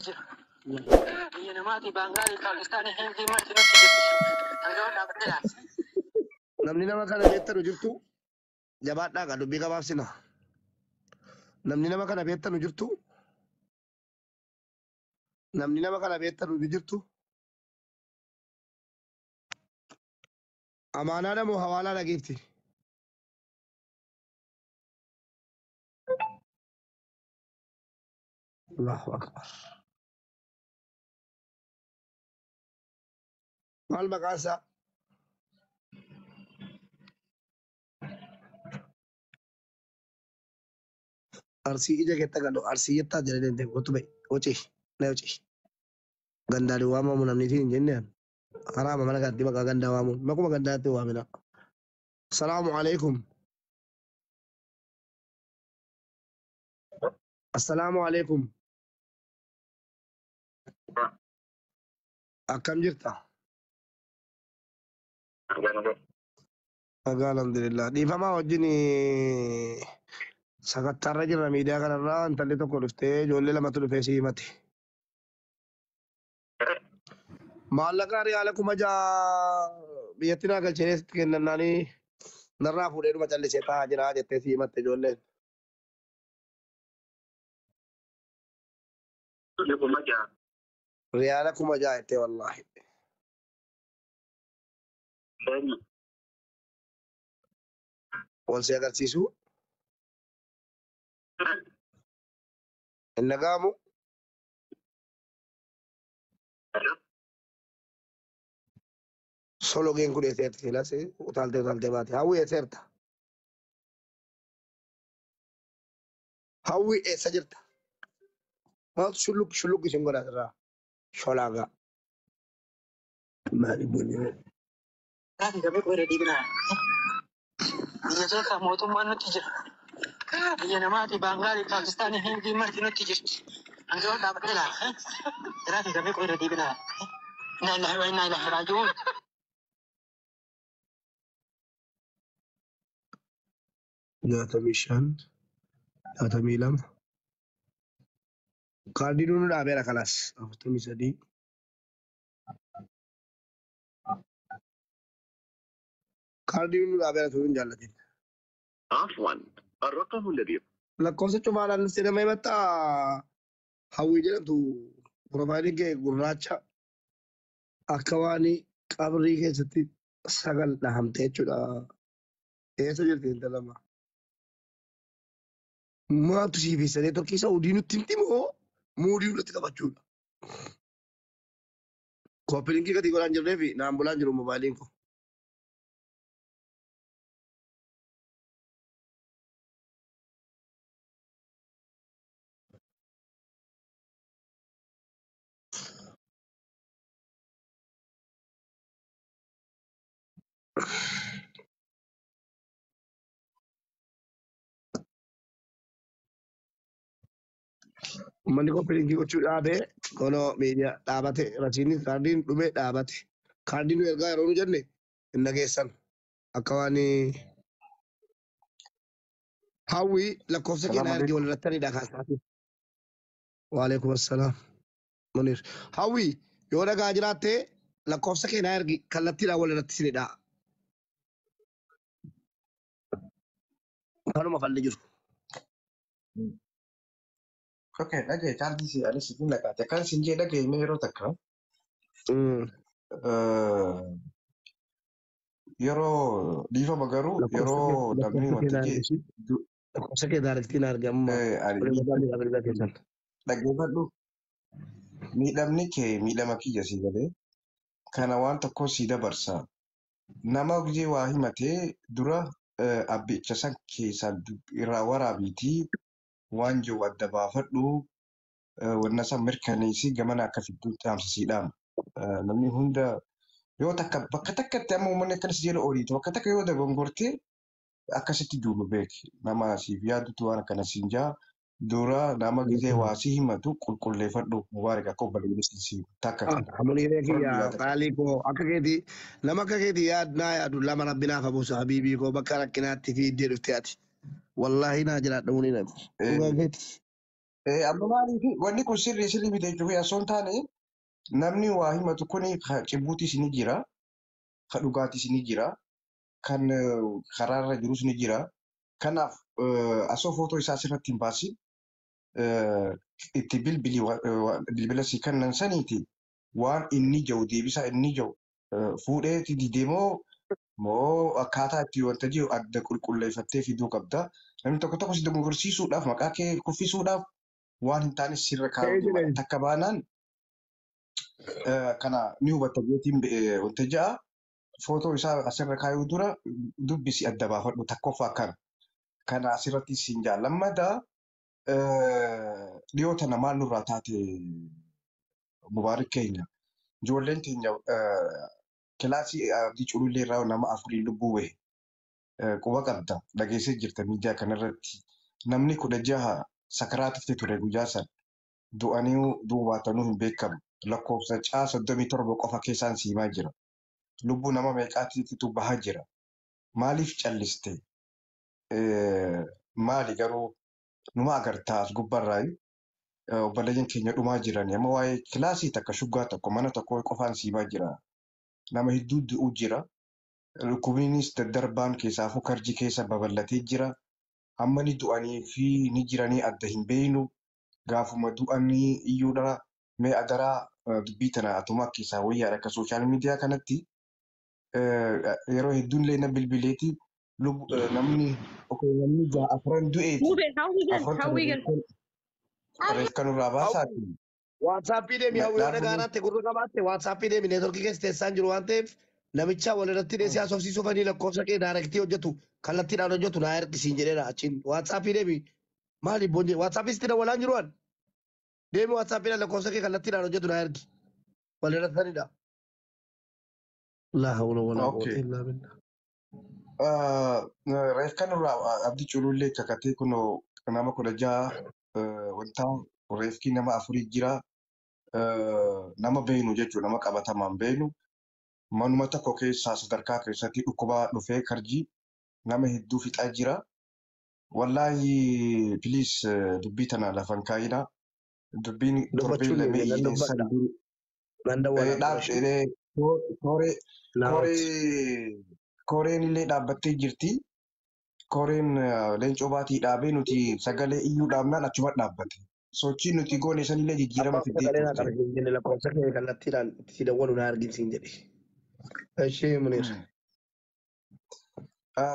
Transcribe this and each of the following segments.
Biyya namaati Baangaalii Paakistaanii Hindii marti nutti jirti. Hanga dhaabbatee laata. Namni nama kana beektanu jirtu jabaadhaa gaa dubbii gabaabsina. Namni nama kana beektanu jirtu namni nama kana beektanu ni jirtu. Amaanaadha moo hawaalaa dhageefti? Allahu akbar. Maal maqaan isaa? Arsii ija keetta gadho arsii jettaa jira deemtee gotu ba'i hocii na hocii. Gandaan waamamu namni hin jenneen haraama mana gaatti maqaa gandaa waamuun makuma gandaatti waamina. Salaamu alaikum. Assalaamu alaikum. Akkam jirta? Nagaa alhamdulillah. Dhiifamaa wajjin sakattaarra jirra miidiyaa kanarraa intalli tokko dhuftee ijoollee lamatu dhufee si himate. Maallaqa riyaala 6,000 biyyatti naa galchee kennannaanii narraa fuudhee dhuma callisee taa'aa jira jettee si himatte ijoolleen. Riyaala 6,000 jettee wallaahi. Wal si agarsiisu. Hin dhaga'amu. Sologeen kun eesseerti silas utaaltee baate. Hawwi eesseerta? Hawwi eessa jirta? Maaltu shulluqqi isin godhaa irraa? Sholaagaa. Maali bunni? Taati dabee qoyira diibinaa. Biyya keessa mootummaan nutti jira. Biyya namaati Baangaalii Paakistaanii Hindii marti nutti jirti. Hanga dhaabbatee laata. Taati dabee qoyira diibinaa. Inna lillahi wa inna ilaihi raaji'uun. 65 62 kaardii nuun dhaabeera kanas 43 kaardii nuun dhaabeera turuun jaallatin. عفوا الرقم الذي Lakkoofsa cufaadhaan seenama himattaa hawwii jedhamtu piroofaayilii kee gurraacha akka waan qabrii keessatti sagal dhahamte jechuudha. Eessa jirti intalama? Maatu siifisanii tokkii isa hojii nutti himti moo muudii irratti qabachuudha? Kooppiliinkii gadi godhaan jirree fi naan bulaan jiru moobaayiliin kun. Uummanni kooppiliinkii gochuu dhaabee konoo miidiyaa dhaabate rasiinii kaardiin dhumee dhaabate. Kaardiin nu ergaa yeroo nu jenne hin dhageessan akka waan hawwii lakkoofsa keenyaa ergee walirratti ani dhagaasaati. Waalaikum assalaam. Munir. Hawwii yoo dhagaa jiraattee lakkoofsa keenyaa ergi kallattiidhaan walirratti sinidha. Kanuma falli jiru. Okay, dhagaye chaarjii si alis ittiin dhagaate kan isin jee dhagaye mee yeroo takka yeroo dhiifama garuu yeroo namni wanti jee lakkoofsa kee daarektiin argamu. dhaggeeffadhu miidhamni kee miidhama kiyya si galee kana waan tokko si dabarsa nama hojii waa himatee dura abbicha san keessaan irraa waraabiitii waan jiru adda baafadhu wanna san mirkaneessi gamana akka fidduutti dhaamsisiidhaan namni hunda yoo takka bakka takkatti amma uummanni akkanas jedhu ooliitu bakka takka yoo dogongortee akkasitti duunu beeki nama siif yaadutu waan akkana siin jaa dura nama gisee waa si himatu qulqulleeffadhu mubaarak akka obboleessi si takka kan. Amuniiree kiyya qaalii koo akka keetii nama akka keetii yaadnaa yaadu lama rabbinaaf abuusa habiibii koo bakka rakkinaatti fi iddee dhuftee ati. Wallaahi naa jiraadha muni nami. Dhugaa keeti. Amma maaliif wanni kun sirrii miti jechuudha osoo hin taane namni waa himatu kuni cibbuutis ni jira, kan dhugaatis ni jira, kan karaarra jirus ni jira. Kanaaf asoo footoo isaa asirratti hin baasin itti bilbila si kennan saniiti waan inni jiru deebisaa inni jiru fuudheeti dideemoo moo akkaataa itti wanta jiru adda qulqulleeffattee fiduu qabda. Namni tokko si dogoggorsiisuudhaaf maqaa kee kuffisuudhaaf waan hin taane sirra kaa'u takka baanaan kana ni hubatta jeetiin wanta ja'a footoo isaa asirra kaayuu dura dubbisi adda baafadhu takkoffaa kana asirratti siin jaallammadaa dhiyoota namaan nurraa taate mubaarik keenya ijoolleen keenya kilaasii abdii culullee irraa nama afurii lubbuu wahe quba qabda dhageessee jirta miidiyaa kanarratti namni 16 sakaraatitti ture guyyaa san du'anii duubaatanuu hin beekamu lakkoofsa caa 37 qofa keessaan siimaa jira lubbuu nama meeqaatiitu bahaa jira maaliif calliste maali garuu numa agartaas gubbarraayi obboleeyyan keenya dhumaa jirani amma waa'ee kilaasii takka shuggaa tokko mana tokko qofaan siimaa jira nama hedduu du'uu jira dhukkubniinis daddarbaan keessaafuu karji keessa babal'atee jira amma ni du'anii fi ni jiranii adda hin beeynu gaafuma du'anii iyyuudha mee adaraa dubbii tana atumaa keessaa wayyaadha akka sooshaal miidiyaa kanatti yeroo hedduun illee na bilbileeti namni ja'a afran du'eeti reef kanurraa baasaati. Waatsaappii deemi hawwii wada gaaraatti gurra qabaatte waatsaappii deemi neetworkii keessa teessaan jiru waan ta'eef namicha walirratti dheessee haasofsiisuu fanii lakkoofsa kee daayirektii hojjetu kallattiidhaan hojjetu naa ergisiin jedheera achiin waatsaappii deemi maali boonjee waatsaappii sitti dawalaan jiru waan deemi waatsaappiidhaan lakkoofsa kee kallattiidhaan hojjetu naa ergi walirrattanidha. Laa hawla walaa quwwata illaa billah. Reef kanarraa abdii culullee kakatee kunoo nama 16 wanta reefkii nama 4 jira nama beenu jechuudha nama qabatamaan beenu manuma tokko keessaa sadarkaa keessatti dhukkubaa dhufee karjii nama hedduu fixaa jira wallaahi piliis dubbii tana lafan kaayina dubbiin torbee lamee iyyeessan koreen illee dhaabbattee jirti. Koreen leencoo baatii dhaabee nuti sagalee iyyuu dhaabnaan achuma dhaabbate. Sochii nuti goone sanillee jijjiirama fiddee turte. Lakkoofsa kee kallattiidhaan itti dawwalu na argisiin jedhe. Ishee muneer.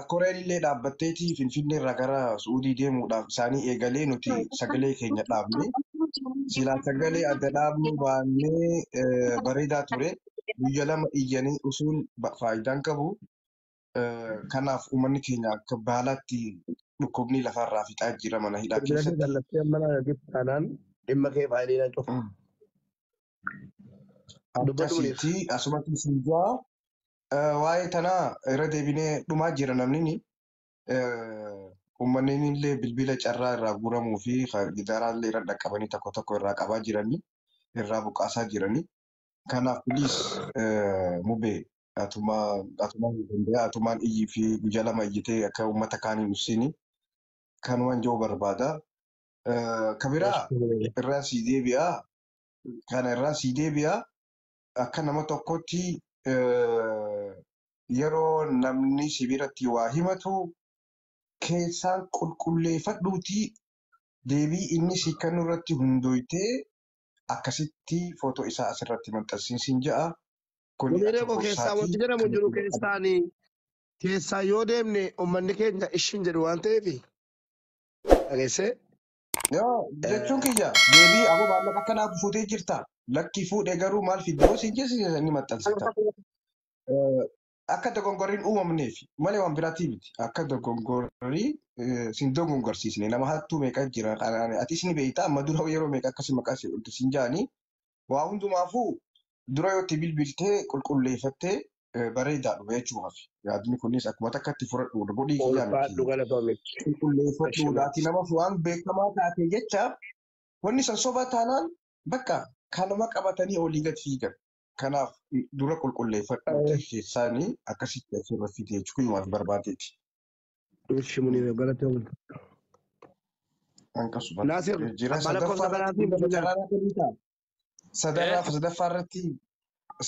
Koreen illee dhaabbatteeti Finfinnee irraa gara Suudii deemuudhaaf isaanii eegalee nuti sagalee keenya dhaabne. Silaa sagalee adda dhaabne baannee bareedaa ture. Guyya lama iyyanii usuun faayidaan qabu. Kanaaf uummanni keenya akka baalaatti dhukkubni lafarraa fixaa jira mana hidhaa keessatti. Kallattii amma kanaan dhimma kee faayidaa cufa. Akkasitti asumatti siinjaa waa'ee tanaa irra deebinee dhumaa jira namni uummanni illee bilbila carraa irraa guuramuu fi gidaaraa illee irra dhaqqabanii tokko irraa qabaa jiranii irraa buqaasaa jiranii. Kanaaf piliis mubee atumaan iyyii fi guyyaa lama iyyitee akka uummata kaanii nusiini kanumaan jiru barbaada. Kabiraa irraan sii deebi'aa kana irraan sii deebi'aa akka nama tokkotti yeroo namni sibiiratti waa himatu keessaan qulqulleeffadhuuti deebii inni si kennu irratti hundooytee akkasitti footoo isaa asirratti maxxansiinsiin ja'a. Muniree koo keessaa wanti jedhamu jiru keessaa yoo deemne uummanni keenya ishiin jedhu waan ta'eef dhageessee. Jechuun kiyya deebii aboo maallaqa akkanaa fuutee jirta lakkii fuudhee garuu maal fiddoo siin jeessa ni maxxansita. Akka dogongorriin uumamneef malee waan biraatii miti akka dogongorrii siin dogongorsiisne nama hattuu meeqa jira atis ni beektaa amma dura yeroo meeqa akkasii maqaa siin jaanii waa hundumaafuu. Dura yoo itti bilbiltee qulqulleeffattee bareedaadha jechuudhaaf yaadni kunis akkuma takkatti fudhadhuudha godhii kiyyaa qulqulleeffachuudhaati nama waan beekamaa taate jechaaf wanni san soba taanaan bakka kanuma qabatanii olii gad fiigan kanaaf dura qulqulleeffadhu keessaanii akkasitti asirra fide jechuun waan barbaadeeti. Hanqasuma. Naasir Jira abbaa lakkoofsa sadaffaa irratti kanaatiin guyyaa carraa carraa kennitaa.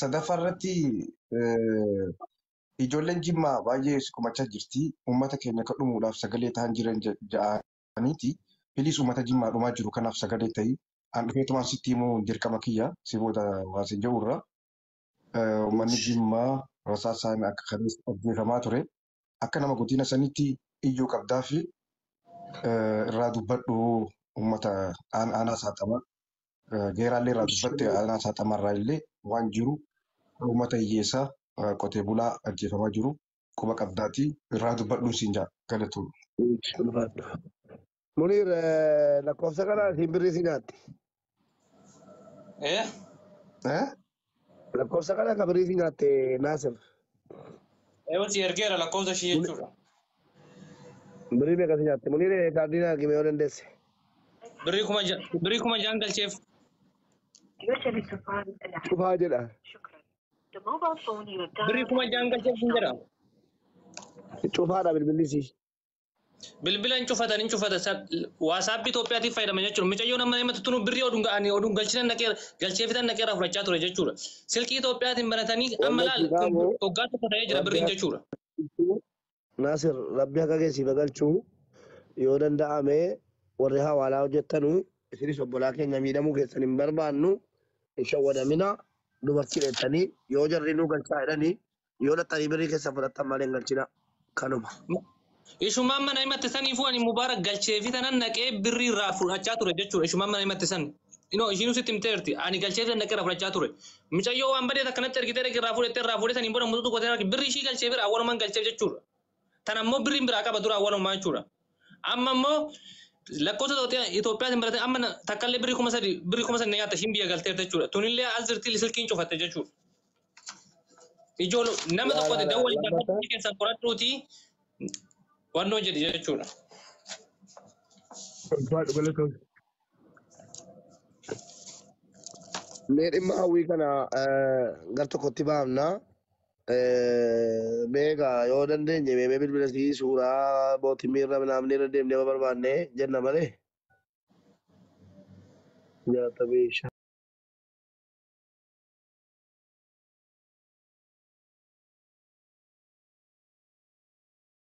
sadaffaa irratti ijoolleen Jimmaa baay'ee komachaa jirti. Uummata keenya kan dhumuudhaaf sagalee ta'an jiran ja'aniiti. Filiis uummata Jimmaa dhumaa jiru kanaaf sagalee ta'ii. An dhufeetumaan sitti himuu dirqama kiyya si booda waasin jedhurra. Uummanni Jimmaa rasaasaan akka kaleessa ajjeefamaa ture. Akka nama godina sanitti iyyuu qabdaa fi irraa dubbadhu uummata aanaa saaxama. Geeraallee irraa dubbatte aanaa saaxamarraa illee waan jiru uummata hiyyeessaa qotee bulaa ajjeefamaa jiru quba qabdaati irraa dubbadhuun siin jaa galatu. Munir lakkoofsa kanaa siin birrii si nyaatti. Lakkoofsa kanaa kan birrii si nyaatte Naasir. Si ergeera lakkoofsa ishii jechuudha. Birrii meeqa si nyaatte? Munir kaardii naa gimee yoo dandeesse. Birrii kuma jaan galcheef. Cufaa jedha. Birrii kuma jaan galcheef hin jedha. Cufaadha bilbillisii. Bilbila hin cufata waasaap Itoophiyaatiif fayyadama jechuudha. Mucayyoo nama himatu tunu birrii oduun galcheefitan naqeerraa fudhachaa ture jechuudha. Silkii Itoophiyaatiin baratanii amma laal hoggaa tokko ta'ee jira birriin jechuudha. Naasir rabbi akka geessiif galchuu yoo danda'ame warri hawaalaa hojjettanu isinis obbolaa keenya miidhamuu keessan hin barbaannu hin shawwadamina dubartii dheettanii yoo jarri nu galchaa jedhanii yoo dhattanii birrii keessa fudhattan malee hin galchina kanuma. Ishumaan mana himatti saniifuu ani Mubaarak galcheefi tanan naqee birrii irraa fudhachaa ture jechuudha. Ishumaan mana himatti san. Ishiin sitti himteerti. Ani galcheefi naqee irraa fudhachaa ture. Mucayyoo waan badeet akkanatti ergitee irraa fuudhee saniin booda mututu qotee birrii ishii galcheefi awwalumaan galcheef jechuudha. Tan ammoo birriin biraa qaba dura awwalumaa jechuudha. Amma ammoo lakkoofsa Itoophiyaatiin barate amma takkaallee birrii kuma sadi nyaata ishiin biyya galteerti jechuudha. Tunillee as jirti silkiin cufatte jechuudha. Ijoollee nama tokkotti dawwal barbaaduu keessan qoradhuuti. Wannoo jedhi jechuudha. Mee dhimma hawwii kana gar tokkotti baafna. Meeqa yoo dandeenye mee bilbila sii suuraa mootimii irra naamni irra deemnee barbaanne jenna malee. Nyaata beesha.